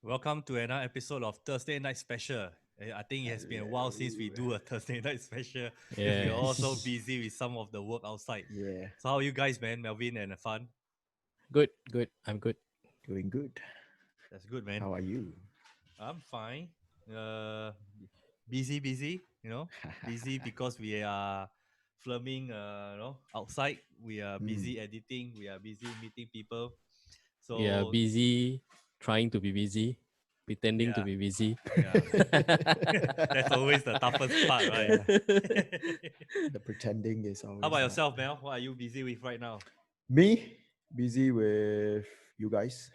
Welcome to another episode of Thursday Night Special. I think it has been a while since we do a Thursday Night Special because we are also Yes. busy with some of the work outside. Yeah, So how are you guys, man? Melvin and Fun? Good, good. I'm good. doing good. That's good, man. How are you? I'm fine. Uh, busy. Busy because we are filming. Outside. We are Hmm. busy editing. We are busy meeting people. We are So busy trying to be busy, pretending to yeah, be busy. yeah. That's always the toughest part, right? Yeah, the pretending is How always about hard. yourself, Mel? What are you busy with right now? Me, busy with you guys.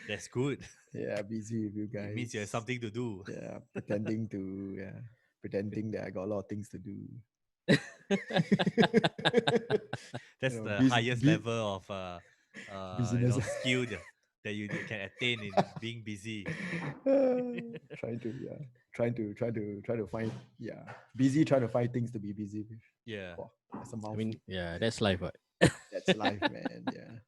That's good. Yeah, busy with you It means you have guys. something to do. Yeah, pretending that I got a lot of things to do. That's the Busy, highest level of busyness. skill that you can attain in being busy. trying to yeah, trying to find busy trying to find things to be busy with. Yeah. Wow, that's a I mean, mouthful. yeah, that's life, right? That's life, man. Yeah,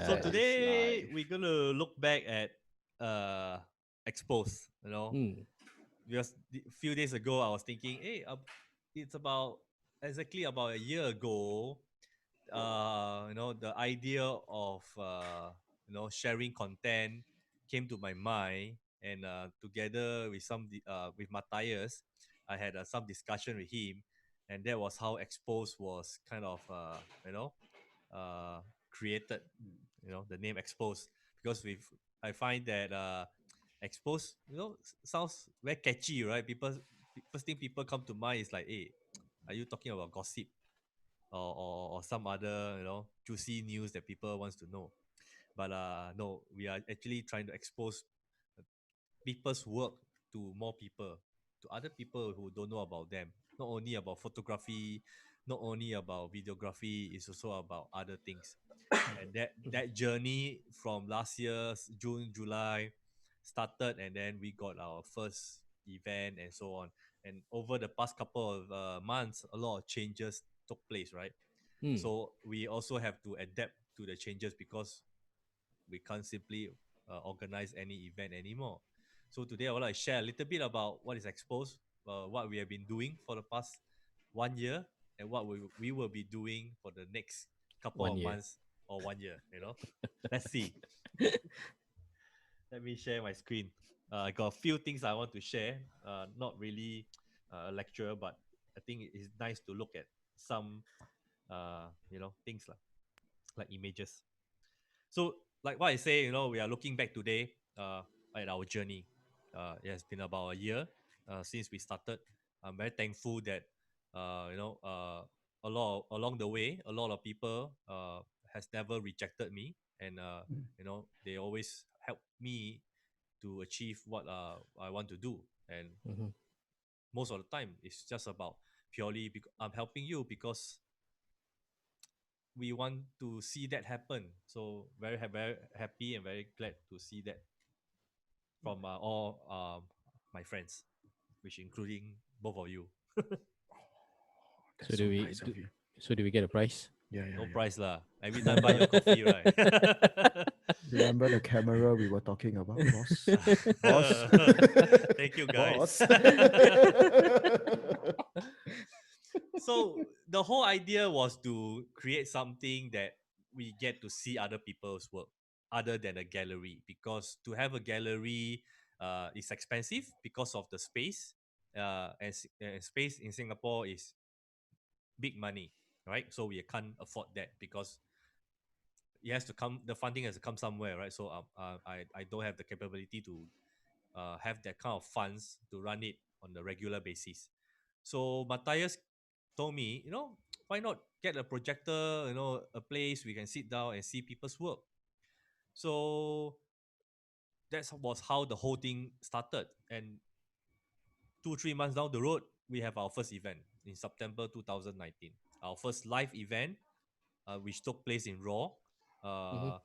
So that Yeah. is today life. we're gonna look back at uh expose. Hmm. Because a few days ago I was thinking, hey, it's exactly about a year ago. The idea of sharing content came to my mind, and together with with Matthias, I had some discussion with him, and that was how Expose was kind of created. The name Expose, because I find that Expose sounds very catchy, right? First thing people come to mind is like, hey, are you talking about gossip? Or some other juicy news that people wants to know, but no, we are actually trying to expose people's work to more people, to other people who don't know about them, not only about photography, not only about videography, it's also about other things. And that journey from last year's June, July started, and then we got our first event and so on. And over the past couple of months, a lot of changes took place, right? Hmm. So we also have to adapt to the changes because we can't simply organize any event anymore. So today I would like to share a little bit about what is Exposed, what we have been doing for the past 1 year, and what we will be doing for the next couple One of year. months or 1 year. Let's see. Let me share my screen. I got a few things I want to share. Not really a lecture, but I think it is nice to look at some, things like images. So, like what I say, we are looking back today at our journey. It has been about a year since we started. I'm very thankful that a lot along the way, a lot of people has never rejected me, and Mm. they always help me to achieve what I want to do. And Hmm. most of the time, it's just about purely because I'm helping you because we want to see that happen. So very happy and very glad to see that from all my friends, which including both of you. So That's do so we nice do, of you. so do we get a prize? Yeah, No yeah, yeah. price lah. Every time buy Remember, your coffee, right? remember the camera we were talking about, boss? Boss, Thank you, guys. boss. So the whole idea was to create something that we get to see other people's work other than a gallery, because to have a gallery is expensive because of the space, and space in Singapore is big money, right? So we can't afford that because it has to come, the funding has to come somewhere, right? So I don't have the capability to have that kind of funds to run it on a regular basis. So Matthias told me, why not get a projector, a place we can sit down and see people's work. So that was how the whole thing started. And 2 3 months down the road, we have our first event in September 2019. Our first live event, which took place in Raw. Mm-hmm. Uh,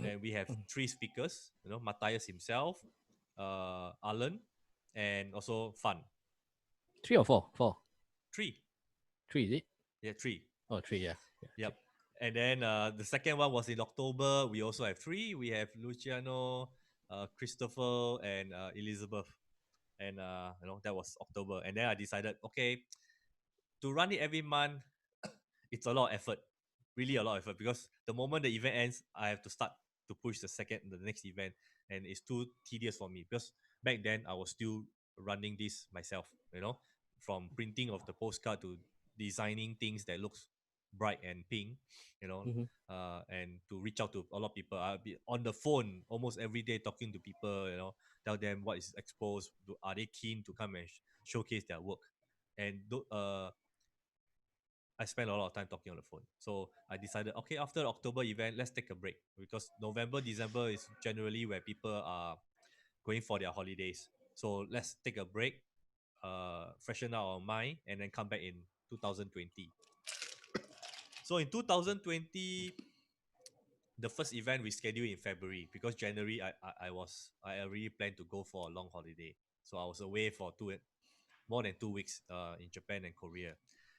and we have three speakers, Matthias himself, Alan, and also Fun. Three or four? Four. Three. Three, is it? Yeah, three. Oh, three, yeah. Yeah. Yep. And then the second one was in October. We also have three. We have Luciano, Christopher, and Elizabeth. And that was October. And then I decided, okay, to run it every month, it's a lot of effort, really a lot of effort. Because the moment the event ends, I have to start to push the next event, and it's too tedious for me. Because back then I was still running this myself, from printing of the postcard to designing things that looks bright and pink, Mm-hmm. and to reach out to a lot of people. I'll be on the phone almost every day talking to people, tell them what is exposed. Are they keen to come and showcase their work? And I spent a lot of time talking on the phone. So I decided, okay, after the October event, let's take a break because November, December is generally where people are going for their holidays. So let's take a break, freshen out our mind, and then come back in 2020. So in 2020, the first event we scheduled in February because January I already planned to go for a long holiday. So I was away for more than 2 weeks in Japan and Korea.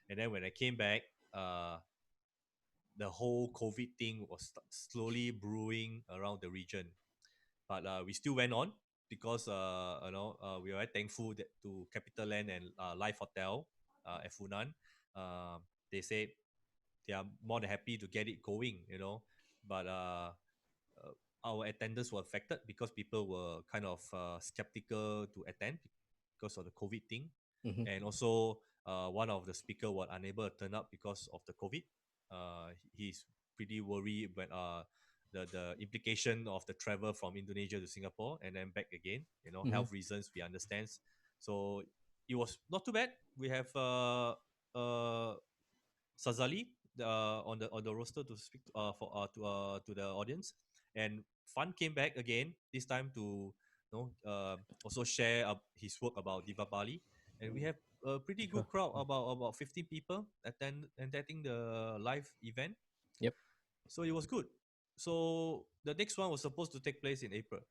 And then when I came back, uh, the whole COVID thing was slowly brewing around the region. But we still went on because we were very thankful to CapitaLand and Life Hotel at Funan. They say they are more than happy to get it going. But our attendance were affected because people were kind of skeptical to attend because of the COVID thing, Mm-hmm. and also one of the speaker was unable to turn up because of the COVID. He's pretty worried when the implication of the travel from Indonesia to Singapore and then back again. Mm-hmm. Health reasons we understand. So it was not too bad. We have Sazali on the roster to speak to the audience, and Fun came back again this time to also share his work about Diva Bali, and we have a pretty good Sure. crowd about 15 people attending the live event. Yep. So it was good. So the next one was supposed to take place in April,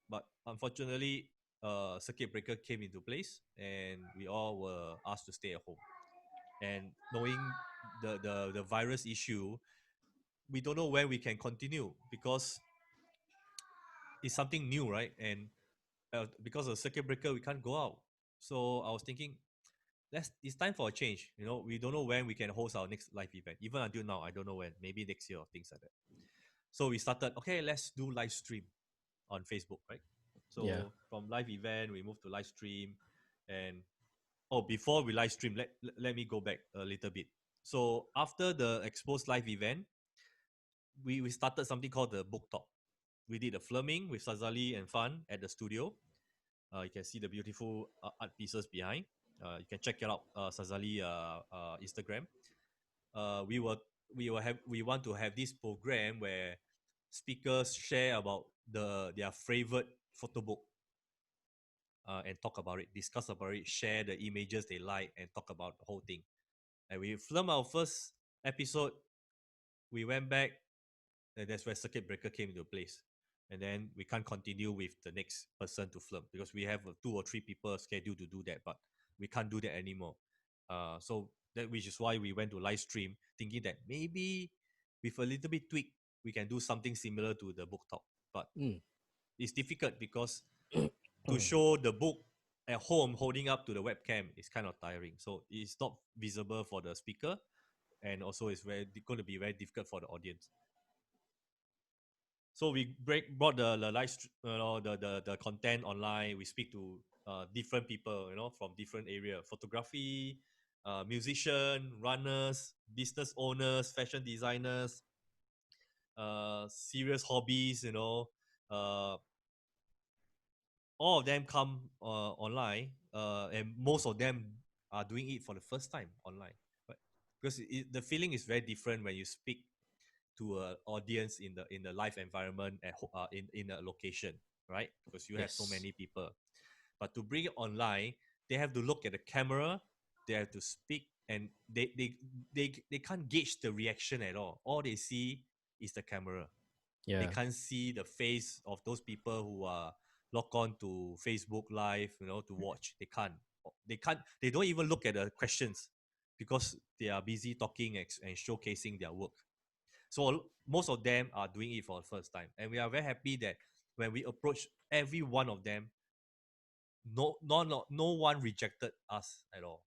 but unfortunately, circuit breaker came into place, and we all were asked to stay at home. And knowing the virus issue, we don't know when we can continue because it's something new, right? And because of circuit breaker, we can't go out. So I was thinking, it's time for a change. We don't know when we can host our next live event. Even until now, I don't know when. Maybe next year or things like that. So we started. Okay, let's do live stream on Facebook, right? Yeah. So from live event, we moved to live stream, and before we live stream, let me go back a little bit. So after the exposed live event, we started something called the book talk. We did a filming with Sazali and Fun at the studio. You can see the beautiful art pieces behind. You can check it out, Sazali Instagram. We will we want to have this program where speakers share about their favorite photo book, and talk about it, discuss about it, share the images they like, and talk about the whole thing. And we filmed our first episode. We went back, and that's where circuit breaker came into place. And then we can't continue with the next person to film because we have 2 or 3 people scheduled to do that, but we can't do that anymore. So that which is why we went to live stream, thinking that maybe with a little bit tweak, we can do something similar to the book talk. But Mm. it's difficult because to show the book at home holding up to the webcam is kind of tiring. So it's not visible for the speaker, and also it's going to be very difficult for the audience. So we brought the live, the content online. We speak to different people, from different area: photography, musician, runners, business owners, fashion designers, serious hobbies. Uh, all of them come online, and most of them are doing it for the first time online. But because the feeling is very different when you speak to an audience in the live environment in a location, right? Because you have so Yes. many people. But to bring it online, they have to look at the camera, they have to speak, and they can't gauge the reaction at all. All they see is the camera. They Yeah. can't see the face of those people who are logged on to Facebook Live, to watch. They can't. They can't. They don't even look at the questions because they are busy talking and showcasing their work. So most of them are doing it for the first time, and we are very happy that when we approach every one of them, no one rejected us at all.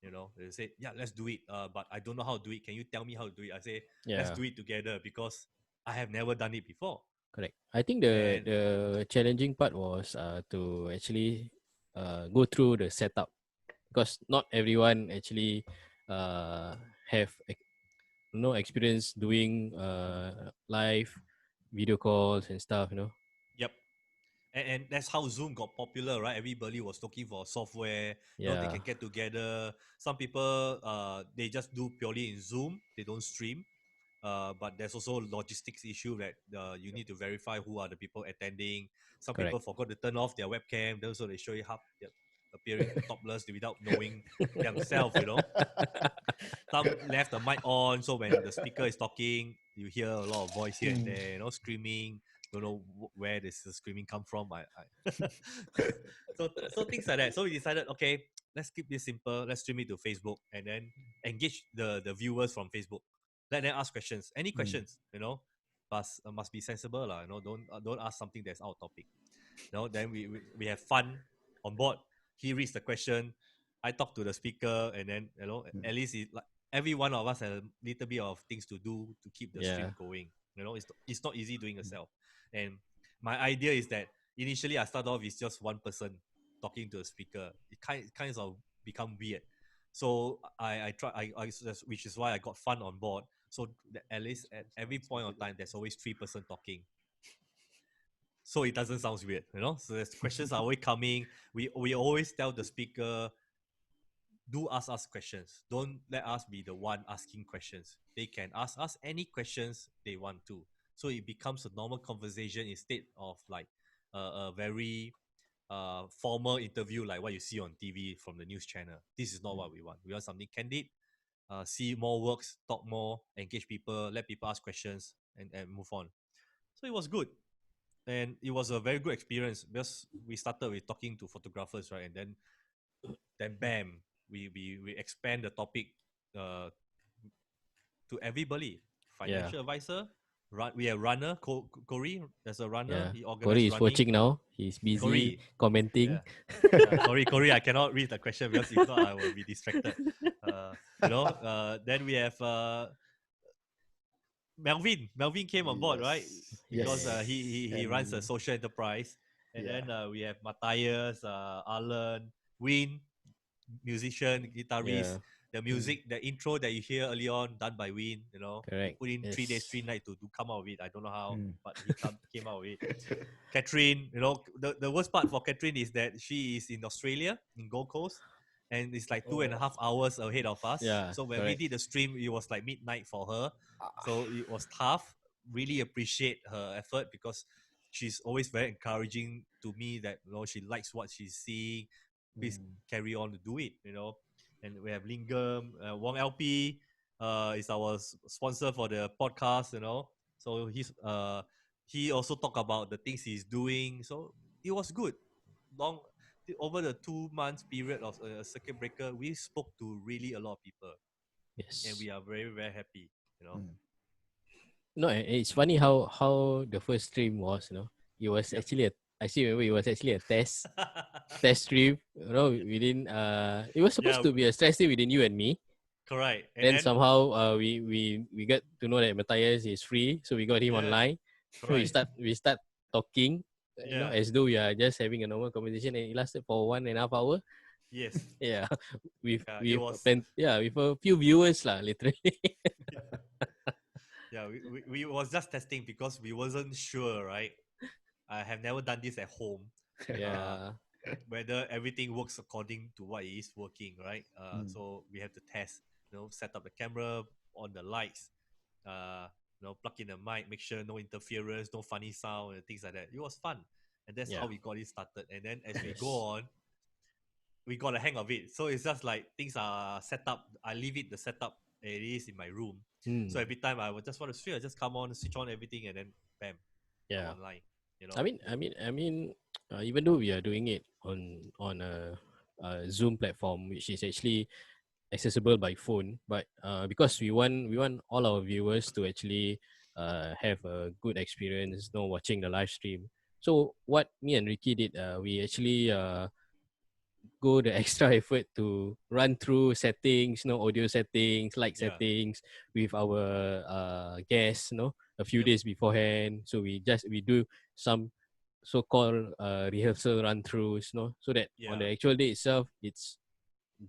They said, yeah, let's do it. But I don't know how to do it. Can you tell me how to do it? I say, let's Yeah. do it together because I have never done it before. Correct. I think the And the challenging part was to actually go through the setup, because not everyone actually have no experience doing live video calls and stuff. yep. And that's how Zoom got popular, right? Everybody was looking for software. They Yeah. can get together. Some people, they just do purely in Zoom. They don't stream. But there's also logistics issue that you need to verify who are the people attending. Some people Correct. forgot to turn off their webcam, so they show you half appearing topless without knowing themselves. Some left the mic on, so when the speaker is talking, you hear a lot of voice here and there, screaming. Don't know where this screaming come from. So things like that. So we decided, okay, let's keep this simple. Let's stream it to Facebook and then engage the viewers from Facebook. Let them ask questions. Any questions, but must be sensible, lah. Don't ask something that's out of topic. Then we have fun on board. He reads the question, I talk to the speaker, and then at least like every one of us has a little bit of things to do to keep the Yeah. stream going. It's not easy doing yourself. And my idea is that initially I start off with just one person talking to a speaker. It kinds of become weird. So I try which is why I got fun on board. So that at least at every point of time, there's always 3 person talking, so it doesn't sound weird. So the questions are always coming. We always tell the speaker, do ask us questions. Don't let us be the one asking questions. They can ask us any questions they want to. So it becomes a normal conversation instead of like a very formal interview like what you see on TV from the news channel. This is not what we want. We want something candid. See more works, talk more, engage people, let people ask questions, and move on. So it was good, and it was a very good experience because we started with talking to photographers, right? And then bam, we expand the topic uh, to everybody. Yeah. Financial advisor, we have runner, Corey. There's a runner. Yeah. He Corey organized is running. watching now. He's busy Corey, commenting. yeah, Corey. I cannot read the question because if not, I will be distracted. Then we have Melvin. Melvin came on board, right? Because Yes. he runs a social enterprise. And then we have Matthias, Alan, Win, musician, guitarist. Yeah. The music, the intro that you hear early on, done by Win. He Correct. put in 3 days, Yes. 3 nights to come out of it. I don't know how, but he came out of it. Catherine, the worst part for Catherine is that she is in Australia, in Gold Coast, and it's like 2.5 hours ahead of us. Yeah. So when we Correct. did the stream, it was like midnight for her. So it was tough. Really appreciate her effort because she's always very encouraging to me that she likes what she's seeing. Please carry on to do it. And we have Lingam, Wong LP is our sponsor for the podcast. So he also talked about the things he's doing. So it was good. Long over the 2 months period of circuit breaker, we spoke to really a lot of people, and Yes. we are very very happy. No, it's funny how the first stream was. It was Yep. actually I still remember it was actually a test stream. We didn't. It was supposed Yeah, to be a stress stream within you and me. correct. And Then then somehow we got to know that Matthias is free, so we got him yeah, online. So we correct. start talking, Yeah, as though we are just having a normal conversation, and it lasted for 1.5 hours. yes. Yeah, with Yeah, it with was. with a few viewers lah, literally. Yeah, we was just testing because we wasn't sure, right? I have never done this at home. Uh, Yeah. whether everything works according to what it is working, right? So we have to test, set up the camera, on the lights, plug in the mic, make sure no interference, no funny sound, and things like that. It was fun, and that's how Yeah. we got it started. And then as we go Yes. on, we got a hang of it. So it's just like things are set up. I leave it the setup it is in my room. So every time I would just want to stream, I just come on, switch on everything, and then bam, I'm Yeah. online. You I know. mean, even though we are doing it on a Zoom platform, which is actually accessible by phone, but because we want all our viewers to actually have a good experience, watching the live stream. So what me and Ricky did, we actually go the extra effort to run through settings, audio settings, light Yeah. settings with our guests, a few Yep. days beforehand. So we do some so-called rehearsal run throughs, so that on Yeah. the actual day itself, it's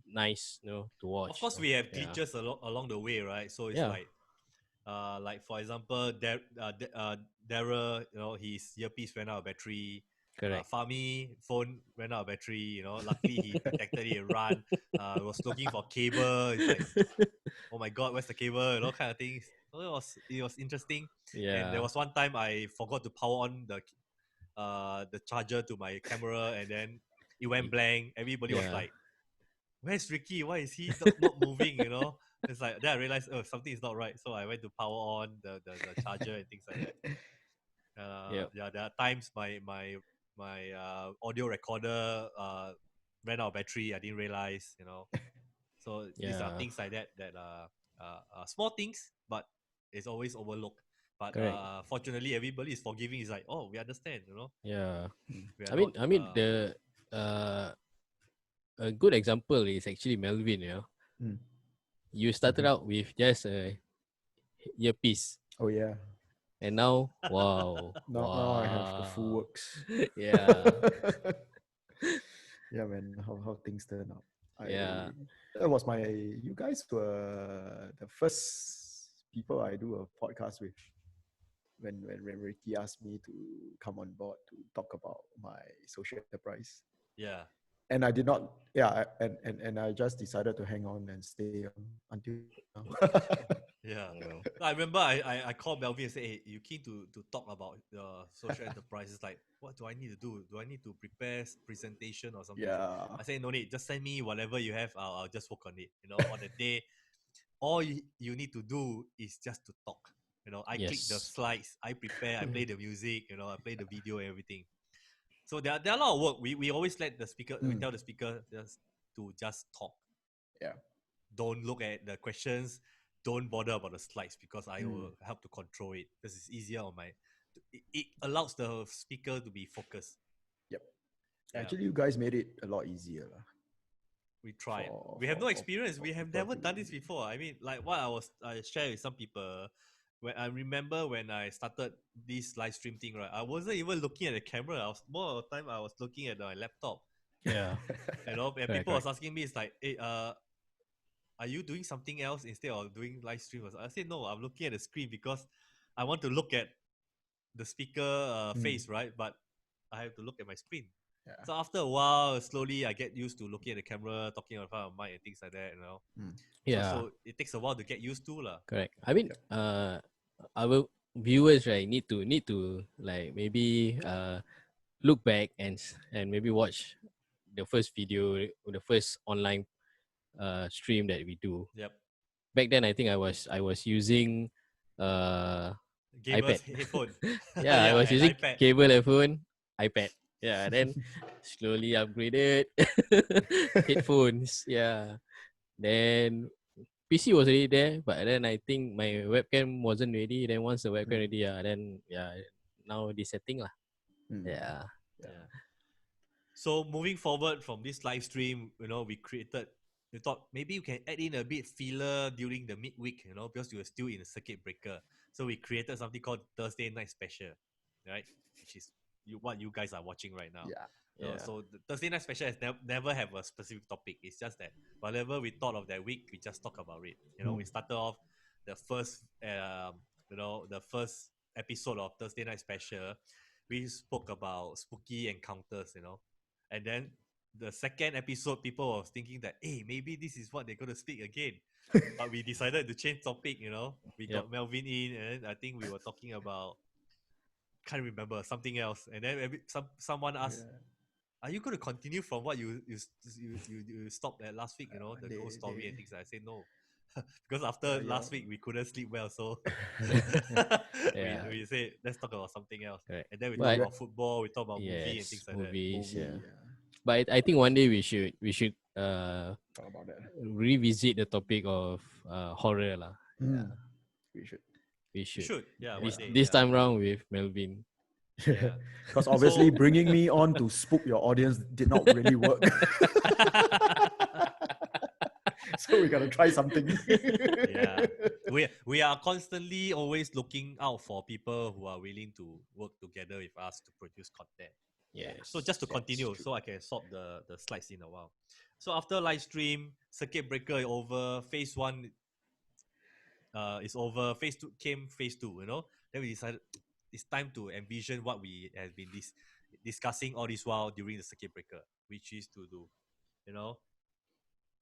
nice, to Of watch. course, we have Yeah, glitches along the way, right? So it's yeah, like for example, Daryl, his earpiece ran out of battery. correct. Fahmi phone ran out of battery. Luckily he detected it and ran. Was looking for cable. It's like, oh my god, where's the cable? Kind of things. So it was interesting. And there Yeah, was one time I forgot to power on the charger to my camera, and then it went blank. Everybody was yeah, like, "Where's Ricky? Why is he not moving?" It's like then I realized, oh, something is not right. So I went to power on the charger and things like that. yep, Yeah, there are times my audio recorder ran out of battery. I didn't realize. So these are yeah, things like that small things, but it's always overlooked. But correct. fortunately, everybody is forgiving. It's like, oh, we understand. Yeah, We are I mean, not. the uh, a good example is actually Melvin. Mm. You started Mhm. out with just a earpiece, Oh yeah. and now, wow, Now I have the full wow, works. yeah, Yeah, man. How things turn out. yeah, That was my. You guys were the first people I do a podcast with. When Ricky asked me to come on board to talk about my social enterprise, Yeah. and I did not. Yeah, and I just decided to hang on and stay on until now. Yeah. yeah, No, I remember I called Melvin and said, hey, you keen to talk about social enterprises? Like, what do I need to do? Do I need to prepare presentation or something? Yeah. I said, no need. Just send me whatever you have. I'll just work on it. On the day, all you need to do is just to talk. I click the yes, slides. I prepare. I play the music. I play the video and everything. So there are a lot of work. We always let the speaker. We Mm. tell the speaker just talk. Yeah. Don't look at the questions. Don't bother about the slides because I Mm. will help to control it because it's easier on my. It allows the speaker to be focused. Yep. Yeah, Actually, you guys made it a lot easier lah, we tried. for We have for no for experience. for We have people never to. done this before. I mean, like what I shared with some people. When I remember when I started this live stream thing, right? I wasn't even looking at the camera. I was more of the time I was looking at my laptop. yeah, And correct, people was correct. asking me, it's like, hey, are you doing something else instead of doing live stream? I said, no, I'm looking at the screen because I want to look at the speaker Mm. face, right? But I have to look at my screen. Yeah. So after a while, slowly I get used to looking at the camera, talking in front of mic and things like that. Mm. So Yeah, so it takes a while to get used to lah. correct. I mean, Yep. our viewers, right, need to like maybe look back and maybe watch the first video, the first online stream that we do. Yep. Back then, I think I was using uh Gamers iPad. headphone. Yeah, I Yeah, was and using iPad. cable headphone, iPad. Yeah, then slowly upgraded headphones. Yeah, then PC was already there, but then I think my webcam wasn't ready. Then once the webcam Mm. ready, then now the setting lah. Mm. Yeah, Yeah. Yeah. So moving forward from this live stream, we thought maybe you can add in a bit filler during the midweek, because you were still in a circuit breaker. So we created something called Thursday Night Special, right? Which is what you guys are watching right now. Yeah. yeah, So the Thursday Night Special has never have a specific topic. It's just that whatever we thought of that week, we just talk about it. We Mm. started off the first, the first episode of Thursday Night Special. We spoke about spooky encounters. And then the second episode, people was thinking that, hey, maybe this is what they're going to speak again. But we decided to change topic. We yep, got Melvin in, and then I think we were talking about, can't remember, something else. And then someone asked, Yeah. are you going to continue from what you stopped at last week? The ghost story and things. I say no, because after last week we couldn't sleep well, so Yeah. we say let's talk about something else, Correct. and then we talk But about football, we talk about movie and yes, things like that. movies. movie. Yeah. But I think one day we should Talk about that. revisit the topic of horror lah. Yeah, We should. we We should. should, yeah, one day. This Yeah, time round with Melvin. yeah. Because obviously So- bringing me on to spook your audience did not really work. So we gotta try something. Yeah, we are constantly always looking out for people who are willing to work together with us to produce content. Yes. So just to That's continue, true. so I can sort the slides in a while. So after live stream, circuit breaker is over, phase one is over, phase two came, phase two, Then we decided it's time to envision what we have been discussing all this while during the circuit breaker, which is to do,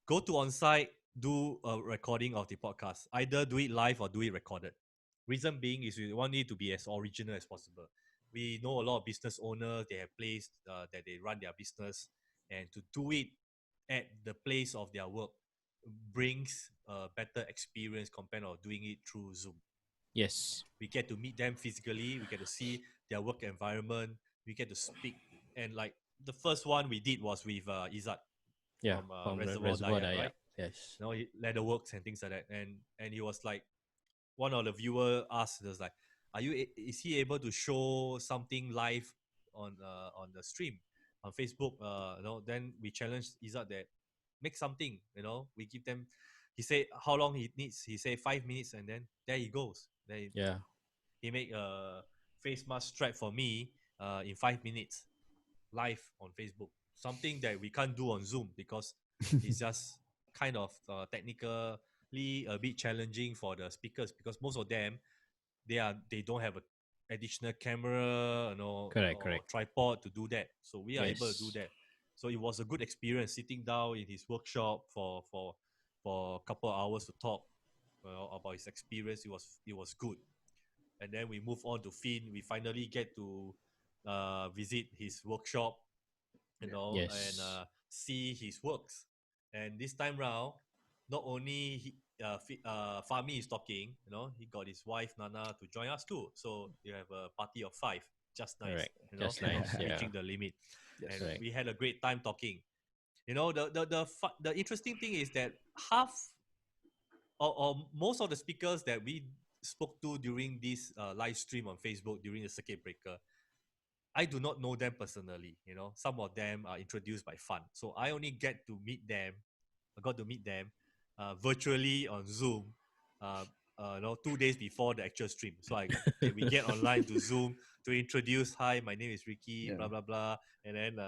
go to on-site, do a recording of the podcast. Either do it live or do it recorded. Reason being is we want it to be as original as possible. We know a lot of business owners, they have place that they run their business, and to do it at the place of their work brings a better experience compared to doing it through Zoom. Yes. We get to meet them physically, we get to see their work environment, we get to speak. And like the first one we did was with Izzat Yeah. from Reservoir Dayak, right? Yes. Leatherworks and things like that. And he was like, one of the viewer asked us like, is he able to show something live on the stream on Facebook? Then we challenged Izzat that make something. We give them. He said how long he needs. He said 5 minutes, and then there he goes. Yeah. He make a face mask strap for me in 5 minutes live on Facebook. Something that we can't do on Zoom because it's just kind of technically a bit challenging for the speakers because most of them they don't have a additional camera, Correct. or tripod to do that. So we are able to do Yes. that. So it was a good experience sitting down in his workshop for a couple of hours to talk about his experience. It was good. And then we move on to Finn. We finally get to visit his workshop, Yes. and see his works. And this time round, not only Fahmi is talking, he got his wife Nana to join us too. So you have a party of 5, just nice. Correct. Just nice. Yeah. Reaching the limit, and Correct. we had a great time talking. The interesting thing is that half or most of the speakers that we spoke to during this live stream on Facebook during the circuit breaker, I do not know them personally. Some of them are introduced by Fun, so I only get to meet them. I got to meet them virtually on Zoom. 2 days before the actual stream. So we get online to Zoom to introduce. Hi, my name is Ricky. Yeah. Blah blah blah, and then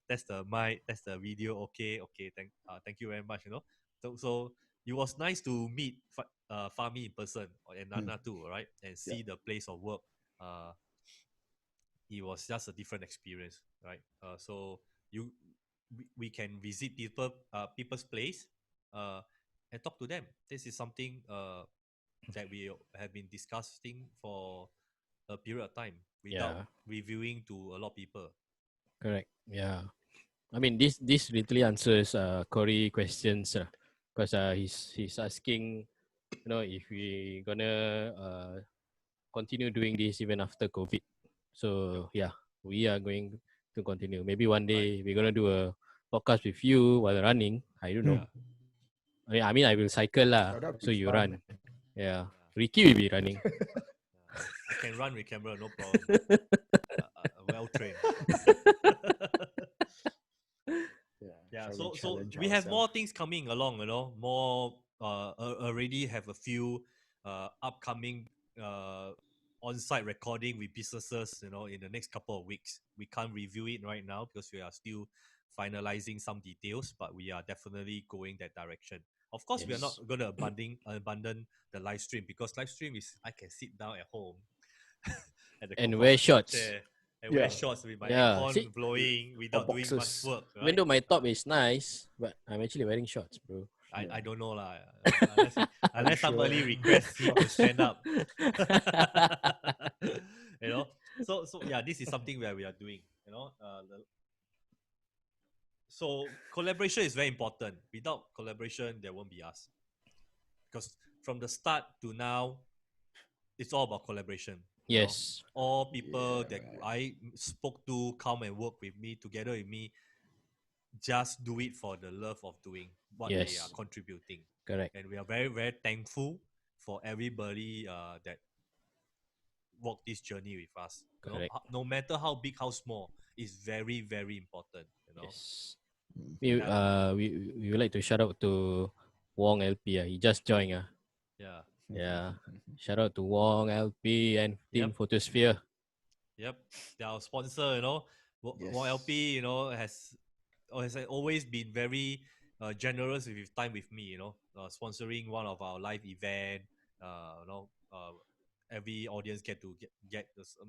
that's the mic, that's the video. Okay. Thank you very much. So it was nice to meet Fahmi in person and Nana too, right? And see the place of work. It was just a different experience, right? So we can visit people's place and talk to them. This is something that we have been discussing for a period of time without reviewing to a lot of people. Correct. Yeah. I mean, this literally answers Corey questions because he's asking, if we gonna continue doing this even after COVID. So yeah, we are going to continue. Maybe one day we're gonna do a podcast with you while running. I don't know. I mean, I will cycle lah, so you run. Yeah. Ricky will be running. I can run with camera, no problem. Well trained. So we have more things coming along, more already have a few upcoming on-site recording with businesses, in the next couple of weeks. We can't review it right now because we are still finalizing some details, but we are definitely going that direction. Of course, we are not going to abandon the live stream because live stream is I can sit down at home at the and wear shorts. chair and wear shorts with my aircon blowing without doing much work. Right? Even though my top is nice, but I'm actually wearing shorts, bro. I don't know lah. Unless somebody requests him to stand up. So yeah, this is something where we are doing. So collaboration is very important. Without collaboration, there won't be us. Because from the start to now, it's all about collaboration. You know, Yes. all people Yeah, that man. I spoke to come and work with me together with me, just do it for the love of doing what they are Yes. contributing. Correct. And we are very, very thankful for everybody that walked this journey with us. You know, Correct. no matter how big, how small, it's very, very important. You know, Yes. Mm. We yeah, we would like to shout out to Wong LP. He just joined. yeah, Yeah. Shout out to Wong LP and Team yep, Photosphere. yep. They're our sponsor. You know, Yes. LP. You know, has always been very generous with his time with me. You know, sponsoring one of our live event. You know, every audience get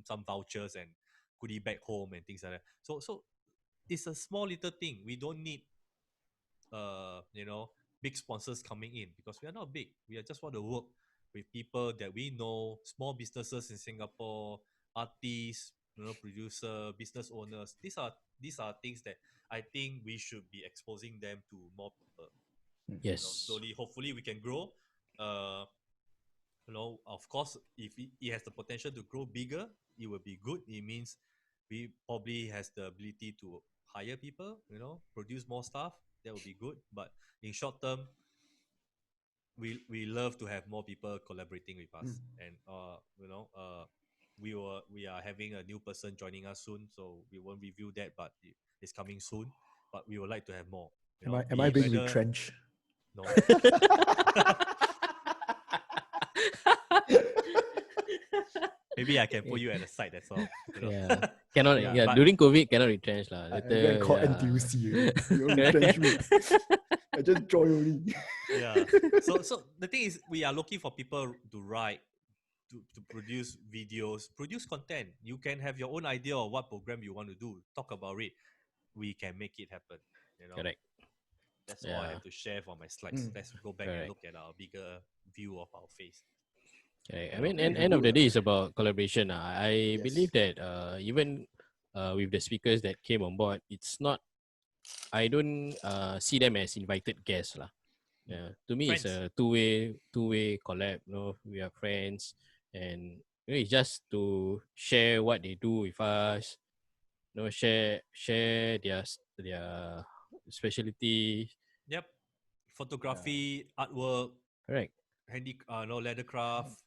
some vouchers and goodie back home and things like that. So it's a small little thing. We don't need you know, big sponsors coming in because we are not big. We are just want to work with people that we know, small businesses in Singapore, artists, you know, producer, business owners. These are things that I think we should be exposing them to more people. You know, Yes. slowly, hopefully, we can grow. Uh, you know, of course, if it has the potential to grow bigger, it will be good. It means we probably has the ability to hire people, you know, produce more stuff. That will be good. But in short term, we love to have more people collaborating with us, Mm. and you know, we are having a new person joining us soon, so we won't review that, but it's coming soon. But we would like to have more. You Am know, I be it being whether retrenched? no. Maybe I can put you at the side. That's all. You know. Yeah. Cannot. Yeah, Yeah. but During COVID, cannot retrench lah. I'm getting Later, called yeah. NTUC. You don't retrench me. I just join only. yeah. So the thing is, we are looking for people to write, to produce videos, produce content. You can have your own idea of what program you want to do. Talk about it. We can make it happen. You know. Correct. That's all I Yeah. have to share for my slides. Mm. Let's go back and Correct. look at our bigger view of our face. Okay. I You know. mean, I think end it's end of good the day lah. is about collaboration. I believe Yes. that even with the speakers that came on board, it's not. I don't see them as invited guests lah. Yeah. To me, it's Friends. a two-way collab. You know, we are friends, and you know, it's just to share what they do with us. You know, share their specialty. Yep. Yeah. Photography, artwork, Correct. no, leathercraft,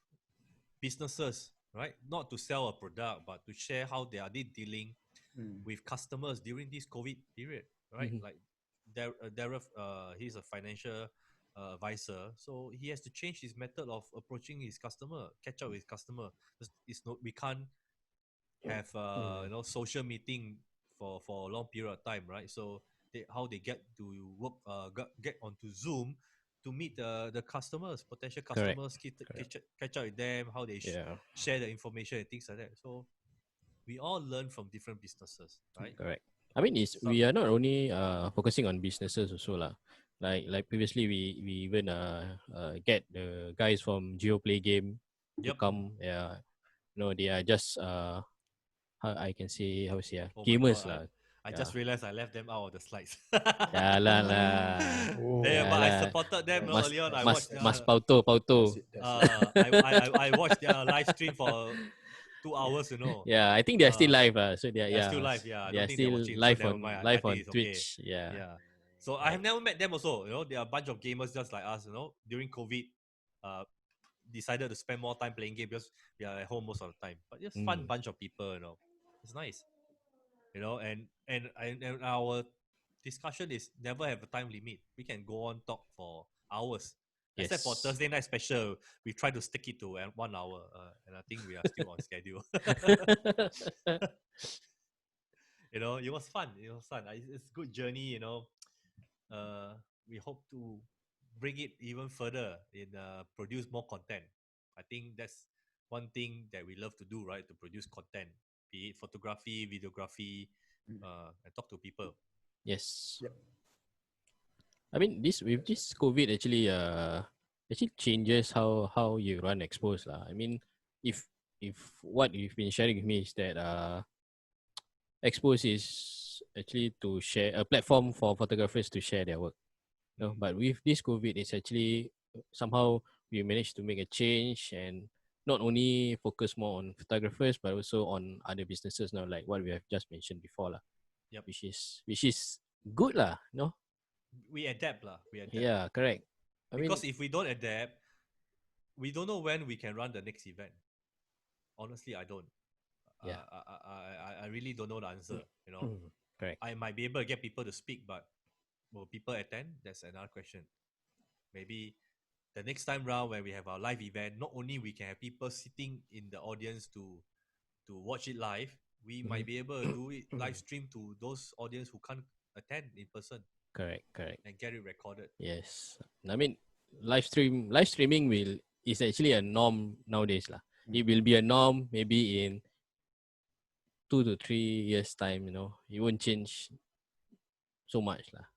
businesses, right? Not to sell a product, but to share how they dealing Mm. with customers during this COVID period, right? Mm-hmm. Like Dareth, he's a financial advisor, so he has to change his method of approaching his customer, catch up with customer. It's not we can't have you know, social meeting for a long period of time, right? So how they get to work get onto Zoom to meet the customers, potential Correct. customers, Correct. catch up with them, how they Yeah. share the information and things like that. So we all learn from different businesses, right? Correct. I mean, it's So we are not only focusing on businesses also lah. Like previously, we even get the guys from GeoPlay game to yep. come. Yeah, no, they are just how I can say how say Oh my gamers god, lah. I Yeah, just realized I left them out of the slides. yeah lah. Oh, Yeah, Yeah but I lah. supported them that's earlier on. I that's watched that's Mas it. Pauto. That's it. That's it. I watched their live stream for 2 hours, you know. Yeah, I think they are still Uh, live so they are they're still live, yeah. I they don't are think they're still watching, so live never mind. I live think on it's okay. Twitch. Yeah, Yeah. So I have right. never met them also, you know. They are a bunch of gamers just like us, you know. During COVID, uh, decided to spend more time playing games because we are at home most of the time. But just fun Mm. bunch of people, you know. It's nice, you know. And our discussion is never have a time limit. We can go on talk for hours. Except for Yes. Thursday night special, we try to stick it to 1 hour, and I think we are still on schedule. You know, it was fun. It was fun. It's a good journey. You know, we hope to bring it even further in produce more content. I think that's one thing that we love to do, right? To produce content, be it photography, videography, Mm. and talk to people. Yes. Yep. I mean, this with That's right. this COVID actually changes how you run expos lah. I mean, if what you've been sharing with me is that expos is was actually to share a platform for photographers to share their work. No, but with this COVID, it's actually somehow we managed to make a change and not only focus more on photographers but also on other businesses now, like what we have just mentioned before, lah. Yep. Which is good, lah. No. We adapt lah. We adapt. Yeah, correct. Because if we don't adapt, we don't know when we can run the next event. Honestly, I don't. Yeah. I really don't know the answer. You know, correct. I might be able to get people to speak, but will people attend? That's another question. Maybe the next time round when we have our live event, not only we can have people sitting in the audience to watch it live, we might be able to do it live stream to those audience who can't attend in person. Correct. And get it recorded. Yes. I mean, live streaming is actually a norm nowadays, lah. It will be a norm maybe in 2 to 3 years time. You know, it won't change so much, lah.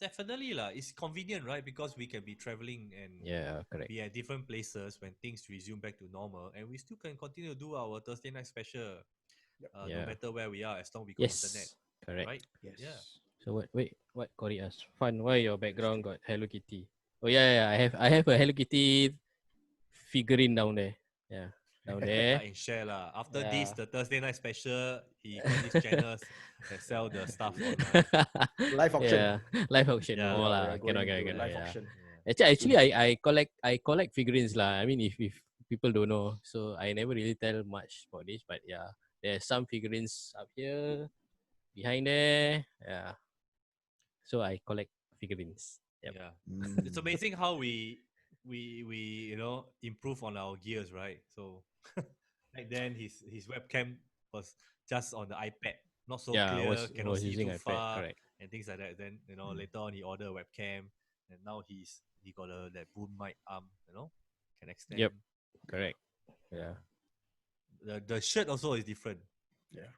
Definitely lah. It's convenient, right? Because we can be traveling and correct. be at different places when things resume back to normal, and we still can continue to do our Thursday night special, no matter where we are, as long as we got internet. Correct. Right? Yes. Yeah. So what Corey asked? Fun. Why your background got Hello Kitty? Oh yeah. I have a Hello Kitty figurine down there. Yeah, down there. And share lah. After this, the Thursday night special, he got these channels that sell the stuff online. Live auction. Yeah, live auction. Yeah. No We lah, are going cannot. into live Yeah. auction. Actually, I collect figurines lah. I mean, if people don't know, so I never really tell much about this, but yeah, there's some figurines up here, behind there. Yeah. So I collect figurines. Yep. Yeah. It's amazing how we improve on our gears, right? So back then his webcam was just on the iPad, not so clear, cannot see too iPad, far, correct. and things like that. Then later on he ordered a webcam, and now he got that boom mic arm, can extend. Yep. Correct. Yeah. The shirt also is different. Yeah.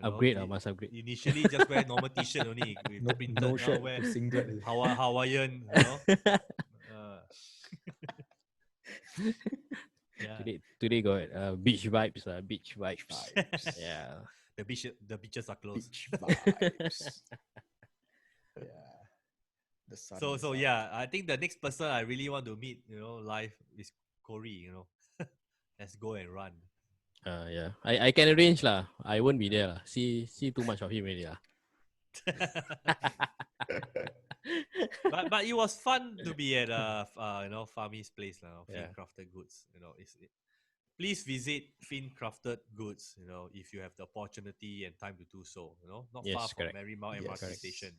Upgrade, must upgrade. Initially just wear normal t-shirt only with printed. No Now shirt, wear singlet. Hawaiian, Yeah. Today got beach vibes. Beach vibes. Yeah. The beaches are closed. Beach vibes. Yeah. The sun. So yeah, I think the next person I really want to meet, live is Corey. Let's go and run. Yeah. I can arrange lah. I won't be there lah. See too much of him already lah. but it was fun to be at Fami's place now. Fin Crafted Goods. Please visit Fin Crafted Goods. If you have the opportunity and time to do so. Not far from Marymount MRT station.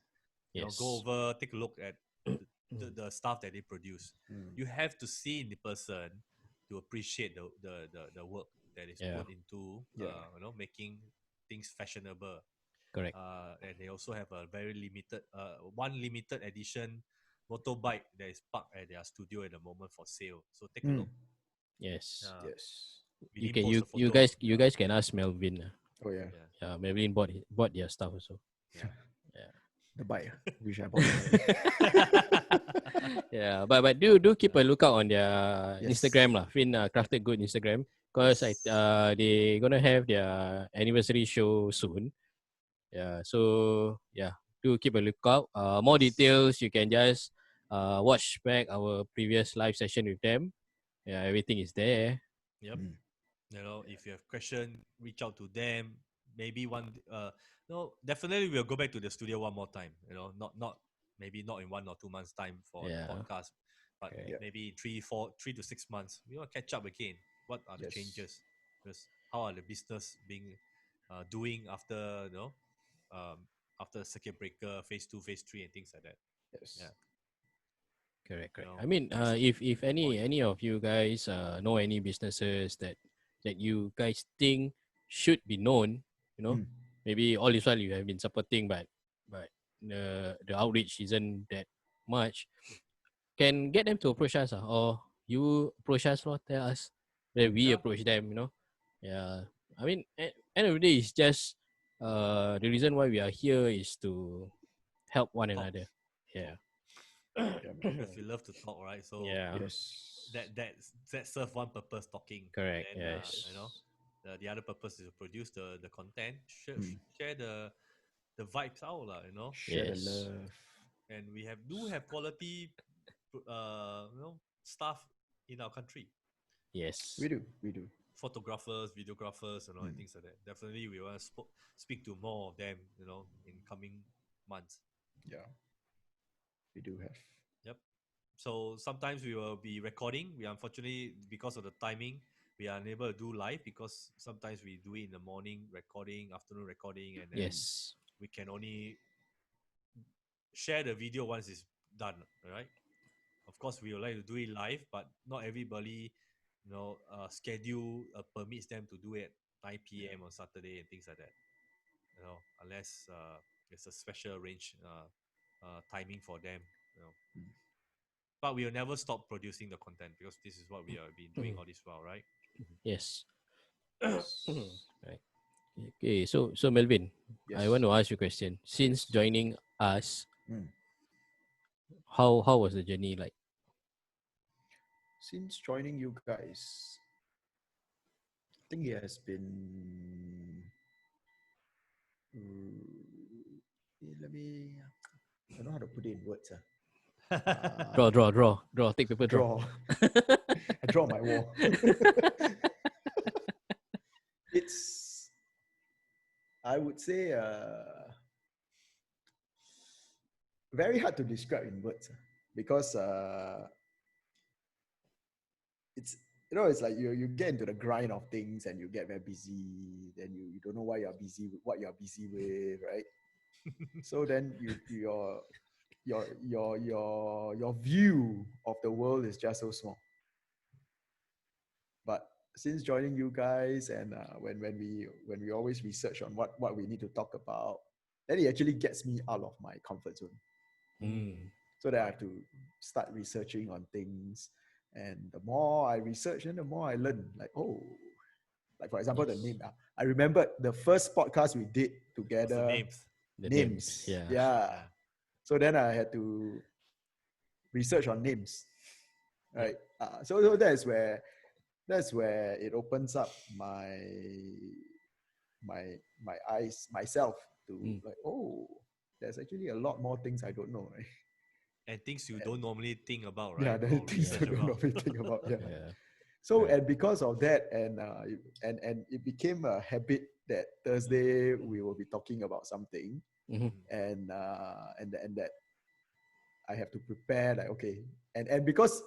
Go over, take a look at the stuff that they produce. You have to see in the person to appreciate the work that is put into making things fashionable. Correct. And they also have a very limited limited edition motorbike that is parked at their studio at the moment for sale. So take a look. Yes. Yes. You guys can ask Melvin. Oh yeah. Yeah, Melvin bought their stuff also. Yeah. The bike, which I bought. Yeah, but do keep a lookout on their Instagram lah, Fin Crafted Good Instagram, because they gonna have their anniversary show soon. Yeah, so yeah, do keep a lookout. More details you can just watch back our previous live session with them. Yeah, everything is there. Yep. If you have question, reach out to them. Maybe definitely we'll go back to the studio one more time. Maybe not in 1 or 2 months' time for the podcast, but maybe 3 to 6 months. We want to catch up again. What are the changes? Because how are the business being doing after after circuit breaker, phase 2, phase 3, and things like that. Yes. Yeah. Correct. I mean, if any of you guys know any businesses that you guys think should be known, maybe all this while you have been supporting, but the outreach isn't that much, can get them to approach us, or you approach us, or tell us that we approach them. Yeah. I mean, at end of the day, it's just the reason why we are here is to help one another. Yeah. Because we love to talk, right? So yeah. that serves one purpose, talking. Correct. And, yes. the other purpose is to produce the content, Mm. share the vibes out, Share the Yes. love. and we do have quality, staff in our country, Yes. We do. photographers, videographers, and Mm. things like that. Definitely, we want to speak to more of them, in coming months. Yeah, we do have. Yep. So sometimes we will be recording. We unfortunately, because of the timing, we are unable to do live because sometimes we do it in the morning recording, afternoon recording, and then Yes. we can only share the video once it's done. All right. Of course, we would like to do it live, but not everybody, schedule permits them to do it 9 p.m. on Saturday and things like that. Unless there's a special arrange timing for them. You know, Mm. but we will never stop producing the content because this is what we have been doing Mhm. all this while, right? Yes. Yes. Right. Okay. So Melvin, I Yes. want to ask you a question. Since Yes. joining us, Mm. how was the journey like? Since joining you guys, I think it has been. Let me. I don't know how to put it in words. Draw. Take paper, draw. Draw. I draw my wall. It's. I would say very hard to describe in words because it's it's like you get into the grind of things and you get very busy, then you don't know why you're busy with what you're busy with, right? So then your view of the world is just so small. But since joining you guys and when we always research on what we need to talk about, then it actually gets me out of my comfort zone. Mm. So that I have to start researching on things. And the more I research, and the more I learn. Like, like for example, the Yes. name. I remember the first podcast we did What's together. the names? The Names. Yeah. Yeah. Yeah. So then I had to research on names. Yep. Right. So that's where it opens up my eyes myself to like, there's actually a lot more things I don't know, right? And things you don't normally think about, Yeah, right? the Or things research I don't about. normally think about. Yeah. Yeah. So Right. and because of that, and it became a habit that Thursday we will be talking about something, Mhm. and that I have to prepare, like, okay, and because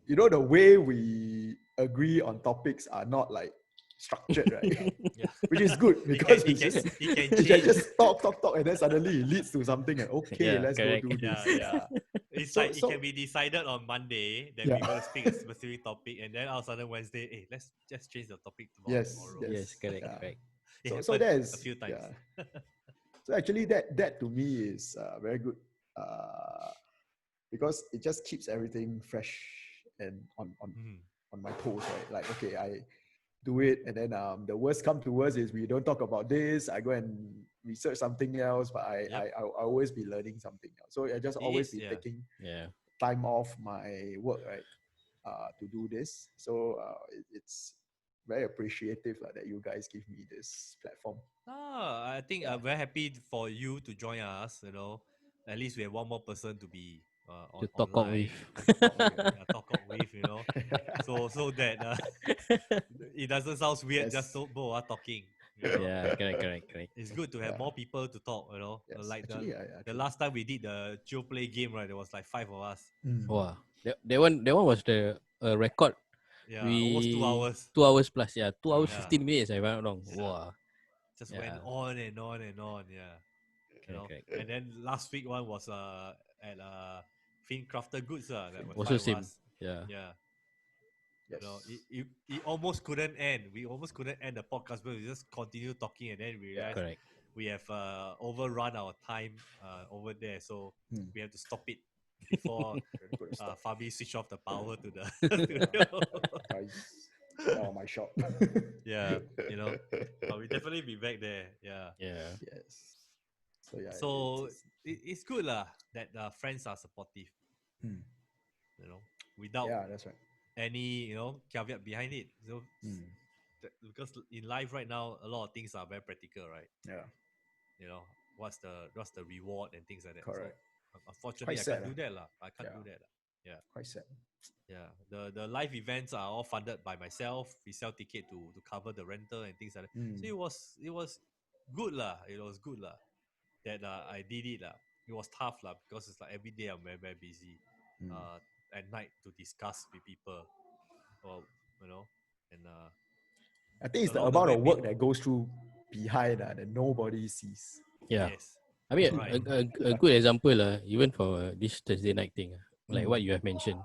the way we agree on topics are not like structured, right? Yeah. Which is good because It it's just can you can change. just talk, and then suddenly it leads to something, and okay, Yeah, let's correct. go do this. Yeah. It's So like it can be decided on Monday that yeah. we're gonna speak a specific topic, and then all of a sudden Wednesday, hey, let's just change the topic about Yes, tomorrow. Yes, yes, correct, yeah. correct. It So happened that a is, few times. yeah. So actually, that to me is very good, uh, because it just keeps everything fresh and Mhm. on my toes, right? Like, okay, I do it, and then the worst come to worst is we don't talk about this. I go and research something else, but Yep. I always be learning something else. So I just It always is, be yeah. taking Yeah. time off my work, right, to do this. So it's very appreciative that you guys give me this platform. I think Yeah. I'm very happy for you to join us. At least we have one more person to be To on talk out online, with. talk out with. So that it doesn't sound weird. Just Yes. both are talking. Yeah, correct. It's good to have Yeah. more people to talk. Yes. Like Actually, the true. last time we did the chill play game, right? There was like 5 of us. Mm. Wow. That one was the record. Yeah, almost 2 hours. 2 hours plus, yeah. 2 hours Yeah. 15 minutes, if I'm not wrong. Yeah. Wow. Just Yeah. went on and on and on. Yeah. Correct. And then last week one was at Fin Crafted Goods that was Also 5 of same. us. Yeah. Yeah. Yes. It almost couldn't end. We almost couldn't end the podcast, but we just continue talking, and then we Yeah. realized Correct. we have overrun our time over there, so Mm. we have to stop it before Put a stop. Fabi switch off the power to the studio. Guys, get out of my shop. Yeah, but we definitely be back there. Yeah. Yeah. Yes. So yeah. So it's good lah that friends are supportive. Mm. Without Yeah, that's right. any caveat behind it. So Mm. because in life right now, a lot of things are very practical, right? Yeah, You know, what's the reward and things like that. So correct. unfortunately, Quite I can't sad. do that lah. I can't Yeah, do that lah. Yeah, quite sad. yeah. The live events are all funded by myself. We sell ticket to cover the rental and things like that. Mm. So it was good lah. It was good lah that I did it lah. It was tough lah because it's like every day I'm very very busy. Mm. Uh, at night to discuss with people, or you know, and I think it's the along the amount way, of work that goes through behind that nobody sees. Yeah. yes, I mean, right, a good example, even for this Thursday night thing, like Mm. what you have mentioned,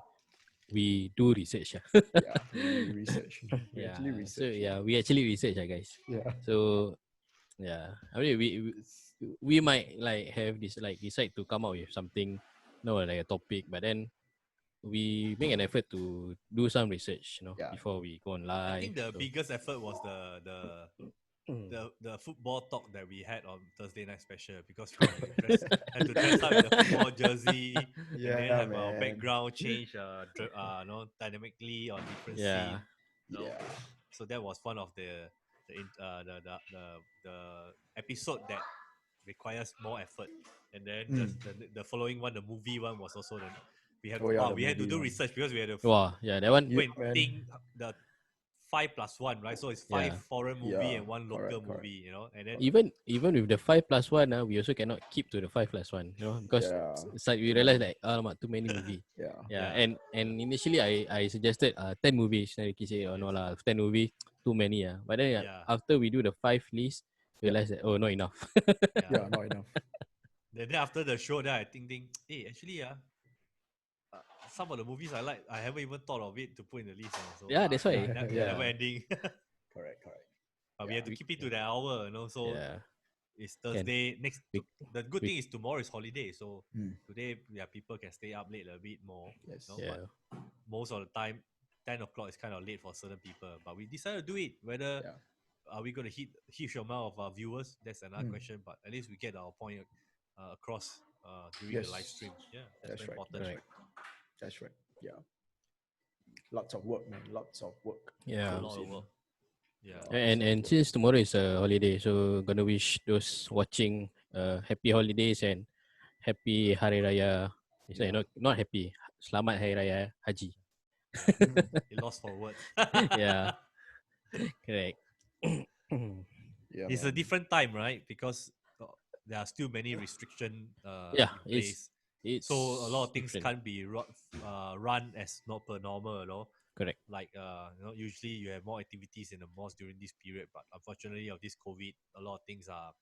we do research. Yeah, we research. We Yeah. actually So research. yeah, we actually research, guys. Yeah. So yeah, I mean, we might like have this like decide to come out with something, like a topic, but then we make an effort to do some research, Yeah. before we go on I live. think the So, biggest effort was the football talk that we had on Thursday night special, because we had to dress up in the football jersey and then Yeah, have our man. background change dynamically on different yeah, scene. You know? Yeah. So that was one of the episode that requires more effort. And then Mm. the following one, the movie one, was also Oh, yeah, the we had to movie do one. research because we had to wow, yeah, that one, go Yeah, and man. think the 5+1, right? So it's five yeah. foreign movie Yeah, and one local correct. movie, and then Even with the 5+1, we also cannot keep to the 5+1, because Yeah. it's like we Too realize many. like, too many movie. Yeah. Yeah, Yeah. and initially I suggested 10 movies. Then Ricky said, oh no Yes. lah, 10 movie too many. But then Yeah. after we do the 5 list, we Yeah. realized that not enough. Yeah. Yeah, not enough. Then after the show, then I think, hey, actually, some of the movies I like, I haven't even thought of it to put in the list. So Yeah, that's why. they're never ending. Correct. But we Yeah. have to keep it to the hour, So Yeah, it's Thursday. We- The good we- thing is tomorrow is holiday, so Mm. today people can stay up late a bit more. Yes. yeah, But most of the time, 10 o'clock is kind of late for certain people. But we decided to do it. Whether Yeah. are we going to hit huge amount of viewers? That's another Mm. question. But at least we get our point across during the live Yes. stream. Yeah, that's That's very right. important. correct. That's right. Yeah. Lots of work, man. Lots of work. Yeah. A goes lot of in. work. Yeah. Lots And of and work. since tomorrow is a holiday, so gonna wish those watching happy holidays and happy Hari Raya. Yeah. Not happy. Selamat Hari Raya Haji. It lost for words. Yeah, correct. Yeah, It's a man. different time, right? Because there are still many restriction Yeah, in place. it's So a lot of things different. can't be run as not per normal. Correct. Like usually you have more activities in the malls during this period, but unfortunately of this COVID, a lot of things are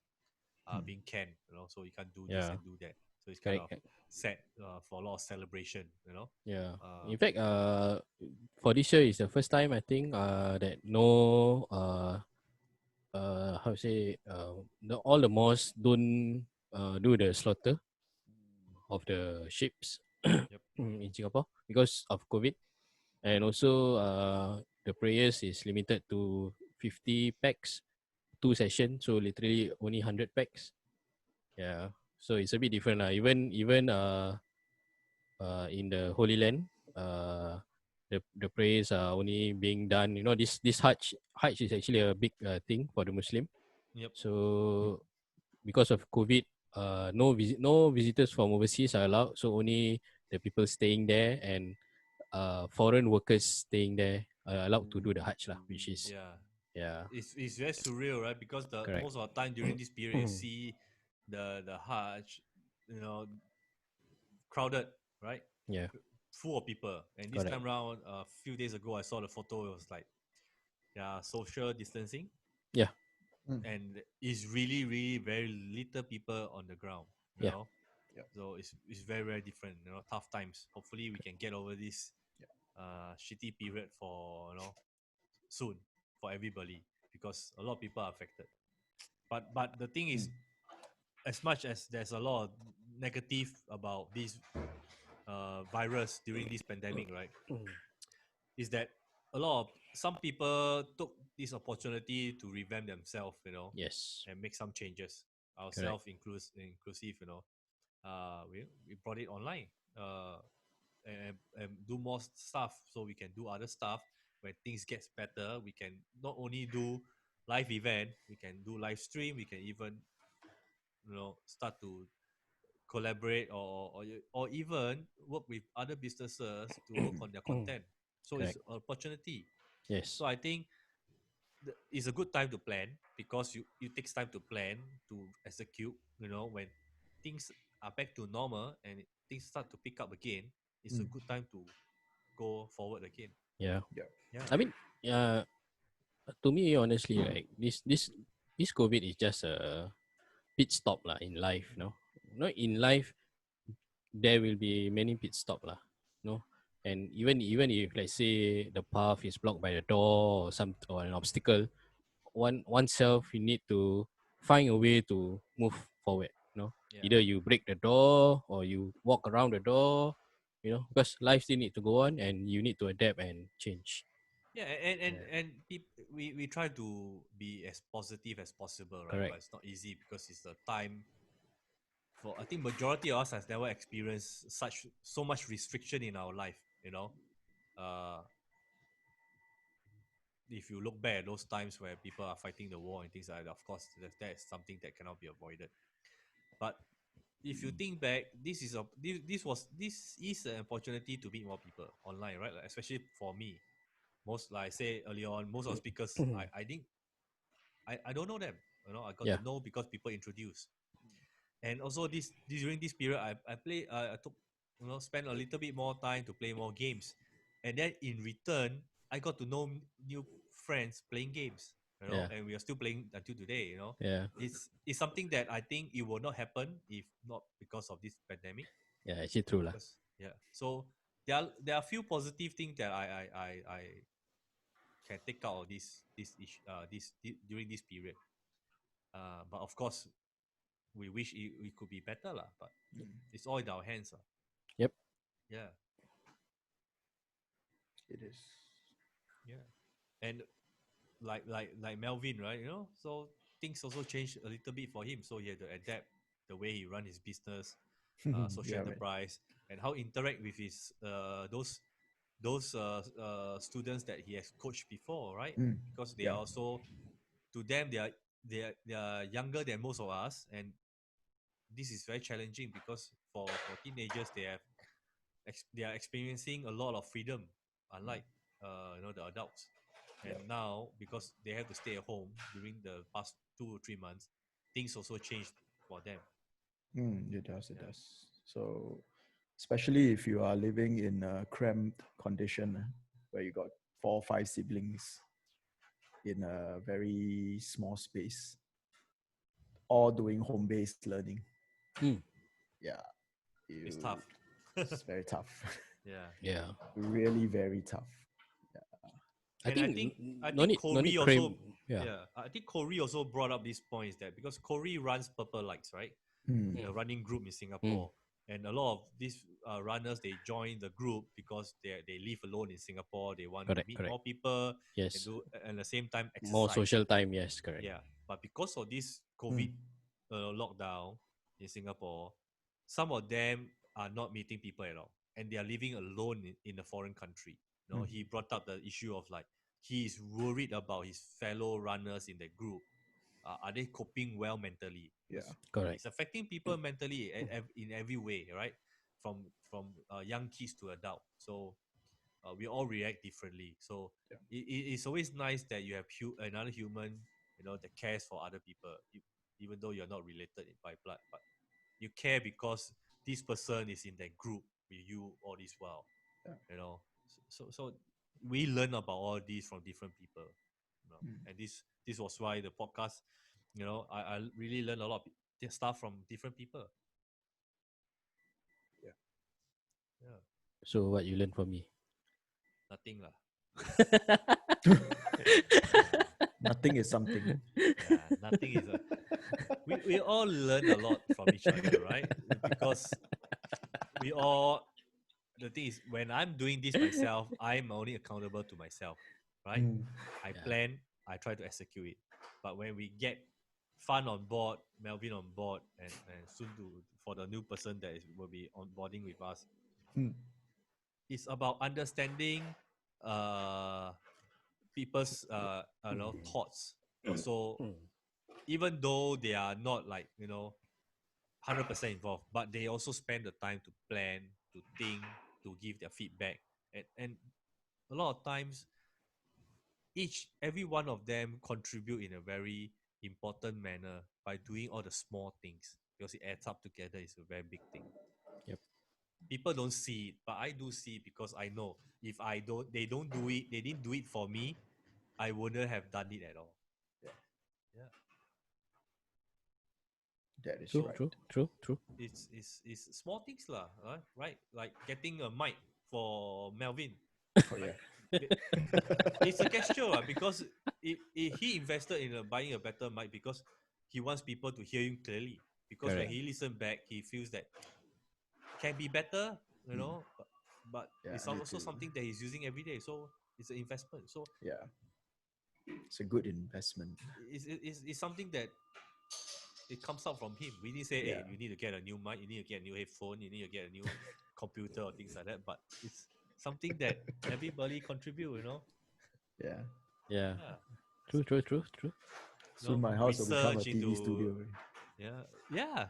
being canned. So you can't do this Yeah. and do that. So it's kind Correct. of sad for a lot of celebration. Yeah. Uh, In fact, for this year is the first time I think that no how to say all the malls don't do the slaughter of the ships Yep. in Singapore because of COVID, and also the prayers is limited to 50 packs, 2 sessions, so literally only 100 packs. Yeah, so it's a bit different lah. Even in the Holy Land, the prayers are only being done. This Hajj is actually a big thing for the Muslim. Yep. So because of COVID, no visitors from overseas are allowed. So only the people staying there and foreign workers staying there are allowed to do the Hajj lah, which is yeah. It's very surreal, right? Because Correct. most of the time during this period, you see the Hajj, crowded, right? Yeah. Full of people. And this Correct. time around, a few days ago, I saw the photo. It was like, social distancing. Yeah. And it's really, really very little people on the ground. You Yeah. know. Yep. So it's very, very different. Tough times. Hopefully, we can get over this shitty period for soon for everybody, because a lot of people are affected. But the thing is, as much as there's a lot of negative about this virus during this pandemic, right? Is that some people took this opportunity to revamp themselves, Yes. and make some changes. Ourselves inclusive, we brought it online, and do more stuff so we can do other stuff. when things gets better, we can not only do live event, we can do live stream, we can even start to collaborate or even work with other businesses to work on their content. So it's Correct. an opportunity. Yes. So I think it's a good time to plan because you takes time to plan to execute. When things are back to normal and things start to pick up again, it's a Mm. good time to go forward again. Yeah. Yeah. Yeah. I mean, to me, honestly, right, this COVID is just a pit stop lah in life. No, no, in life there will be many pit stop lah. No, and even if let's say the path is blocked by the door or an obstacle, oneself you need to find a way to move forward. Yeah. Either you break the door or you walk around the door. Because life still need to go on and you need to adapt and change. Yeah, and Yeah. we try to be as positive as possible, right? But Correct. it's not easy because it's the time for, I think, majority of us has never experienced so much restriction in our life. Uh, if you look back at those times where people are fighting the war and things like that, of course, that is something that cannot be avoided. But if you think back, this is an opportunity to meet more people online, right? Like, especially for me, most, like I say earlier on, most of the speakers, I don't know them. I got Yeah. to know because people introduce. And also during this period, I play I took spend a little bit more time to play more games, and then in return I got to know new friends playing games. Yeah. And we are still playing until today. Yeah. It's something that I think it will not happen if not because of this pandemic. Yeah. Actually, true lah. Because yeah, so there are a few positive things that I can take out of this during this period. But of course, we wish it could be better lah. But Mm. it's all in our hands lah. Yep. Yeah, It is. yeah. And like Melvin, right? So things also changed a little bit for him. So he had to adapt the way he run his business, social Yeah, man. enterprise, and how interact with his those students that he has coached before, right? Mm. Because they Yeah. are also, to them, they are younger than most of us, and this is very challenging because for teenagers they are experiencing a lot of freedom, unlike the adults. Yeah. And now, because they have to stay at home during the past 2 or 3 months, things also changed for them. It does. It Yeah. does. So, especially if you are living in a cramped condition where you got 4 or 5 siblings in a very small space, all doing home-based learning. Mm. Yeah, It's tough. it's very tough. Yeah. Yeah. Really, very tough. I And I think think I no think need Corey cram. also, Yeah. yeah, I think Corey also brought up these points, that because Corey runs Purple Lights, right? Mm. The running group in Singapore. And a lot of these runners, they join the group because they live alone in Singapore. They want to Correct. meet Correct. more people and Yes. do at the same time More exercise. social time. Yes. Correct. Yeah, but because of this Mm. COVID lockdown in Singapore, some of them are not meeting people at all, and they are living alone in a foreign country. Mm. He brought up the issue of, like, he is worried about his fellow runners in the group. Are they coping well mentally? Yeah. Because Correct. it's affecting people mentally in every way, right? From young kids to adult. So we all react differently. So Yeah. it's always nice that you have another human, that cares for other people, even though you're not related by blood, but you care because this person is in that group with you all this while. Yeah. So we learn about all these from different people, Mm. and this was why the podcast, I really learned a lot of stuff from different people. Yeah. Yeah, So what you learn from me? nothing lah. Nothing is something. Yeah, nothing is we all learn a lot from each other, right? Because we all, the thing is, when I'm doing this myself, I'm only accountable to myself, right? Mm. I Yeah. plan, I try to execute it. But when we get Fun on board, Melvin on board, and soon for the new person that will be onboarding with us, Mm. it's about understanding uh people's thoughts also, even though they are not like 100% involved, but they also spend the time to plan, to think, to give their feedback, and a lot of times every one of them contribute in a very important manner by doing all the small things, because it adds up together. It's a very big thing. Yep. People don't see it, but I do see it, because I know if they don't do it, they didn't do it for me, I wouldn't have done it at all. Yeah. Yeah. That is True, So right. true. it's small things lah, right? Like getting a mic for Melvin, Oh right? yeah. Be- It's a gesture, because he invested in buying a better mic, because he wants people to hear him clearly. Because when Correct. he listen back, he feels that can be better, Mm. but Yeah, it's I need also to. something that he's using every day. So it's an investment. So Yeah, it's a good investment. it's something that it comes out from him. We didn't say, hey, Yeah. you need to get a new mic, you need to get a new headphone, you need to get a new computer or things like that. But it's something that everybody contribute. Yeah. Yeah. Yeah. True. Soon my house will become a Research TV into studio. yeah. Yeah.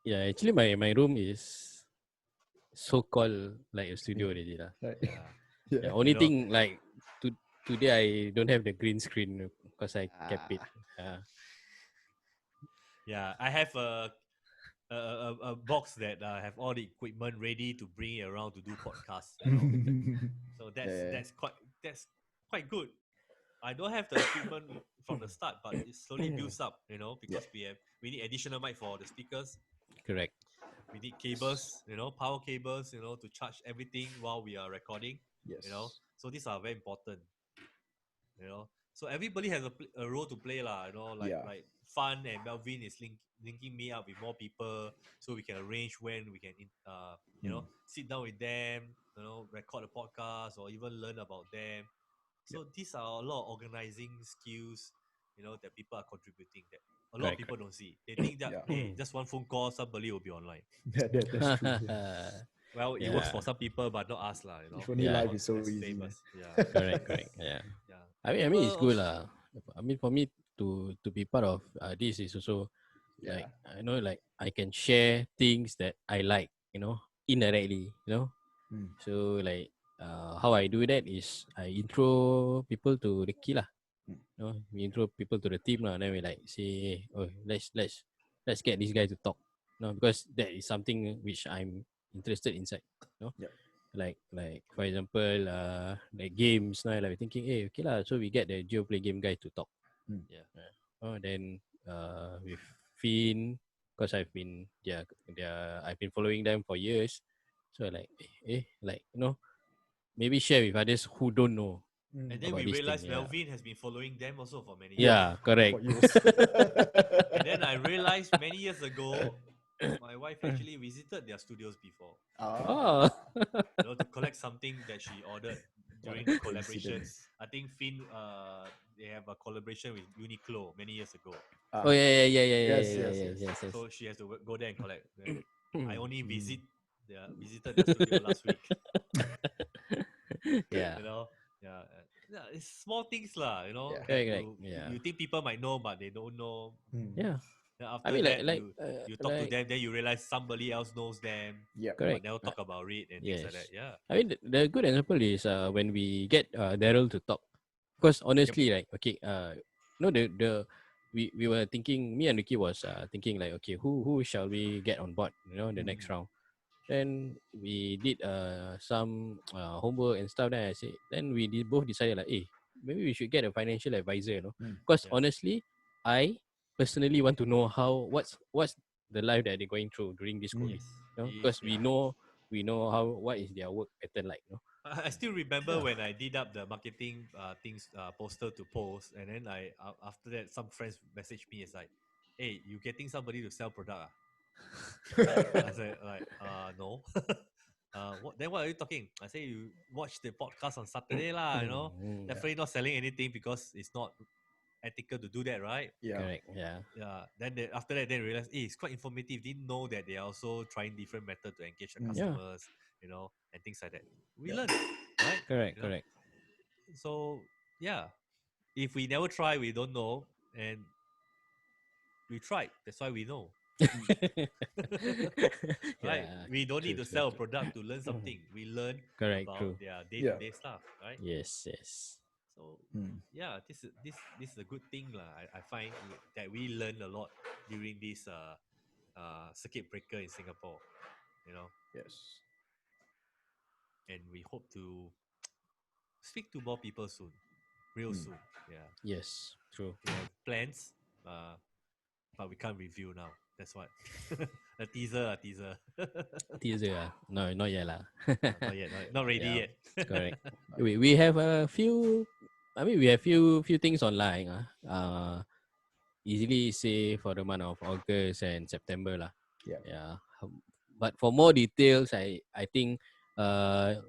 Yeah, actually my room is so called like a studio Yeah. already lah. Right. Yeah. Yeah, Yeah. only thing like today I don't have the green screen because I kept it. Ah. Yeah. I have a box that have all the equipment ready to bring it around to do podcasts. So Yeah. that's quite good. I don't have the equipment from the start, but it slowly builds up, Yeah. because we need additional mic for the speakers. Correct. We need cables, power cables, to charge everything while we are recording. Yes. So these are very important. So everybody has a role to play lah. Like Yeah. like Fun and Melvin is linking me up with more people, so we can arrange when we can Mm. sit down with them, record a podcast or even learn about them. Yep. So these are a lot of organizing skills, that people are contributing, that a lot of Correct. people don't see. They think that, Yeah. hey, just one phone call, somebody will be online. That's true. Yeah. Well, it works Yeah. for some people, but not us lah. If only We are Yeah. life not is so as easy. famous. Yeah. Correct. Yeah. Yeah. I mean People it's good also, lah. I mean for me to be part of this is also like Yeah. I know like I can share things that I like, indirectly. Mm. So like how I do that is I intro people to the key lah. Mm. We intro people to the team lah. Then we like say, oh let's get this guy to talk. Because that is something which I'm interested inside. Yep. Like for example, the games now like thinking, hey, okay lah. So we get the Geoplay game guy to talk. Mm. yeah. Then with Finn, because I've been following them for years. So like like maybe share with others who don't know Mm. And then about we this thing. realized Yeah. Melvin has been following them also for many years. Yeah, For correct. years. And then I realized many years ago, my wife actually visited their studios before, Ah. Oh. to collect something that she ordered What a during the collaboration. coincidence. I think Finn, they have a collaboration with Uniqlo many years ago. Ah. Oh Yes. yes. So she has to go there and collect. Then I only Mm. visited their studio last week. Yeah. you know, yeah, yeah, it's small things lah. Yeah. That Correct. you Yeah. you think people might know, but they don't know. Mm. Yeah. Then I after mean that, you talk to like them, then you realize somebody else knows them, Yep. but correct. never talk about it and things like that. Yes. Yeah. I mean the good example is when we get Daryl to talk. Because Yep. honestly, like okay, the we were thinking, me and Ricky was thinking like, okay, who shall we get on board, the next round. Then we did some homework and stuff. Then we both decided like, hey, maybe we should get a financial advisor. Mm. Because Yeah. honestly, I personally want to know what's the life that they're going through during this Mm. COVID. Yes. Because we know how what is their work pattern like. I still remember Yeah. when I did up the marketing things poster to post, and then after that some friends messaged me. It's like, hey, you getting somebody to sell product? I said like no. What are you talking? I say you watch the podcast on Saturday lah. Yeah. Definitely not selling anything because it's not ethical to do that, right? Yeah. Correct. Yeah. Yeah. Then after that, they realized, hey, it's quite informative. Didn't know that they are also trying different method to engage the Mm. Yeah. customers, and things like that. We Yeah. learn, right? Correct. You know? Correct. So yeah, if we never try, we don't know, and we tried. That's why we know. Right? Yeah. We don't need True, to true, sell a true. product to learn something. We learn Correct, about true. their Yeah. day-to-day stuff, right? Yes, yes. So Mm. yeah, this is a good thing lah. I find that we learn a lot during this circuit breaker in Singapore, you know, Yes. and we hope to speak to more people soon, real soon. Yeah, Yes, true. we have plans, but we can't review now. That's what a teaser. Teaser. No, not yet lah. Not yet, not ready Yeah, yet. correct. Not We have a few. I mean, we have few things online. Easily say for the month of August and September lah. Yeah. Yeah. But for more details, I think the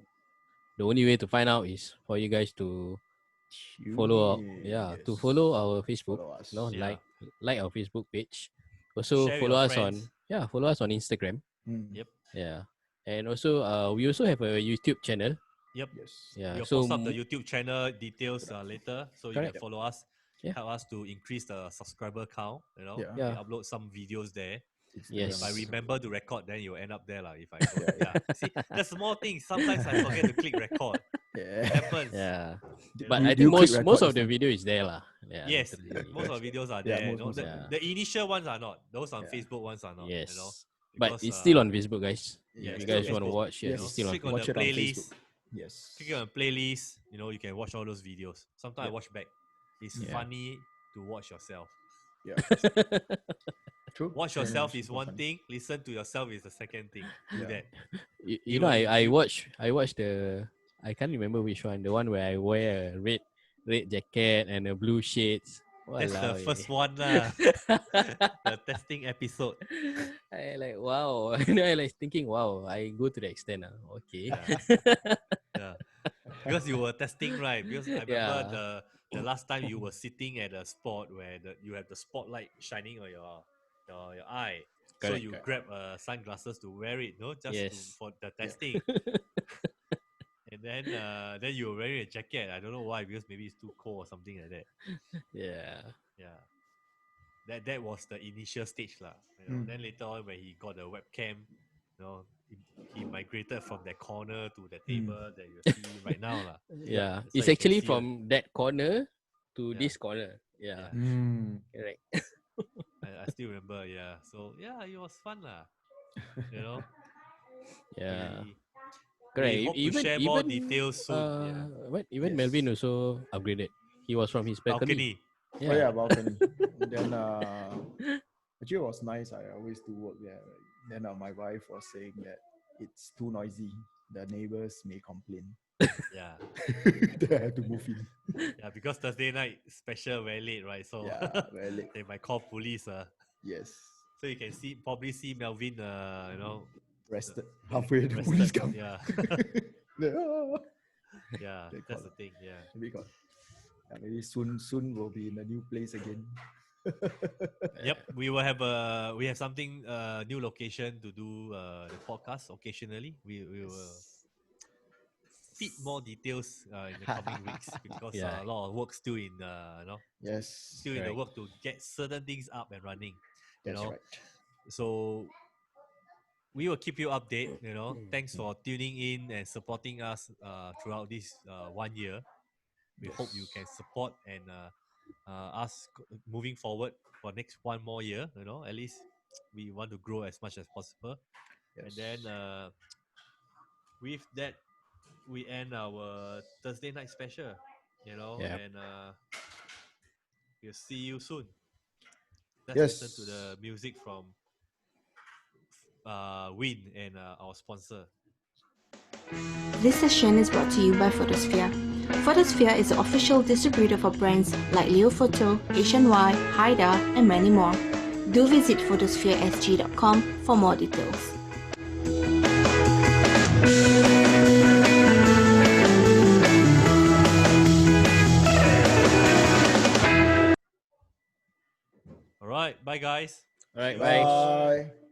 only way to find out is for you guys to follow. Yes. To follow our Facebook. Follow us. Yeah. Like our Facebook page. Also Share with follow your us friends. follow us on Instagram. Mm. Yep. Yeah. And also we also have a YouTube channel. Yep. Yes. Yeah. We'll So post up the YouTube channel details later, so you can Correct. follow us. Yeah. Help us to increase the subscriber count. You know, Yeah. we Yeah. upload some videos there. Yes. If I remember to record, then you'll end up there, lah. If I don't, Yeah, See, the small things. Sometimes I forget to click record. Yeah. It happens. Yeah. You But know? I Do you think click most record of the this video is there lah. Yeah. Yes, literally. most of the videos are Yeah, there. You know, most of them. the initial ones are not. Those on Yeah. Facebook ones are not. Yes. You know, But because, it's still on Facebook, guys. yeah, If you still on guys want to Facebook. watch, Yes. it's still on Click on Watch the it on playlist. Facebook. Yes. Click on playlist. You know, you can watch all those videos. Sometimes I Yep. watch back. It's Yeah. funny to watch yourself. Yeah. True. Watch Yeah, yourself is super one funny. thing. Listen to yourself is the second thing. Do Yeah. that. You You know, will I you- watched the, I can't remember which one. The one where I wear a red jacket and a blue shades. That's the Walao, first one lah. The testing episode. I like wow. You know, I like thinking wow. I go to the extent. Okay. Yeah. Because you were testing, right? Because I remember Yeah. the last time you were sitting at a spot where you have the spotlight shining on your eye. So Correct, you correct. grab sunglasses to wear it, no, just Yes. for the testing. And then you were wearing a jacket. I don't know why, because maybe it's too cold or something like that. Yeah. Yeah. That was the initial stage lah. You know. Mm. Then later on when he got the webcam, you know, he migrated from that corner to the table that you see right now lah. Yeah. That's It's why you can actually see from that corner to Yeah. this corner. Yeah. Mm. Correct. I still remember, yeah. So yeah, it was fun lah. You know. Yeah. We Correct. hope to share more details soon. Even Yes. Melvin also upgraded. He was from his balcony. Balcony. Oh yeah, balcony. Then actually it was nice. I always do work there. Right? Then my wife was saying that it's too noisy. The neighbors may complain. Yeah. Then I had to move in. Yeah, because Thursday night special very late, right? So Yeah, very late. they might call police. Yes. So you can probably see Melvin, you know, Rested halfway. The rested. police come. Yeah. Ah. Yeah, They that's call the thing. Yeah. Maybe soon we'll be in a new place again. Yep, we have something new location to do the podcast occasionally. We will feed more details in the coming weeks because Yeah. a lot of work still in Yes. still in the Correct. work to get certain things up and running. That's know. right. So we will keep you updated. You know, thanks for tuning in and supporting us throughout this 1 year. We hope you can support and us moving forward for next one more year. You know, at least we want to grow as much as possible. Yes. And then with that, we end our Thursday night special. You know, Yep. and we'll see you soon. Let's Yes. listen to the music from Win and our sponsor. This session is brought to you by Photosphere. Photosphere is the official distributor for brands like Leo Photo, Asian Y, Haida, and many more. Do visit photospheresg.com for more details. All right, bye guys. All right, bye. Bye.